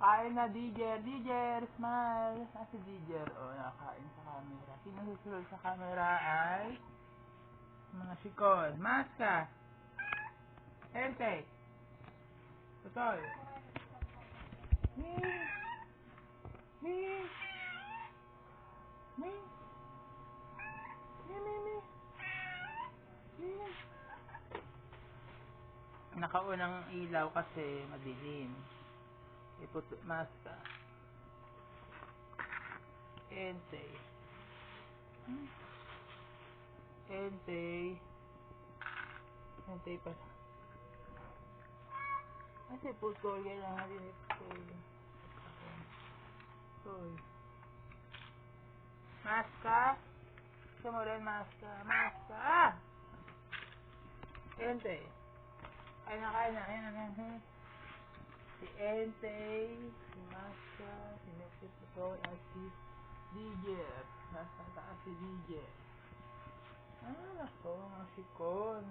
Kain na, Dijer. Dijer, smile. Si Dijer. Nakain sa camera. Sino susunod sa camera ay mga sikon. Maska. Ente. Tutoy. Mi. Mi. Mi. Mi. Nakaunang ilaw kasi madilim. Iputo maska. Ente. Ente. Ente pa. Kasi putol, kailangan din iputol. Putol. Maska. Gusto mo rin maska. Maska. Ente. Kain na. Ayan. Si Ente, si Maska, si Messi Putol, at si Dijer. Nasa taas si Dijer. Nako, mga sikon.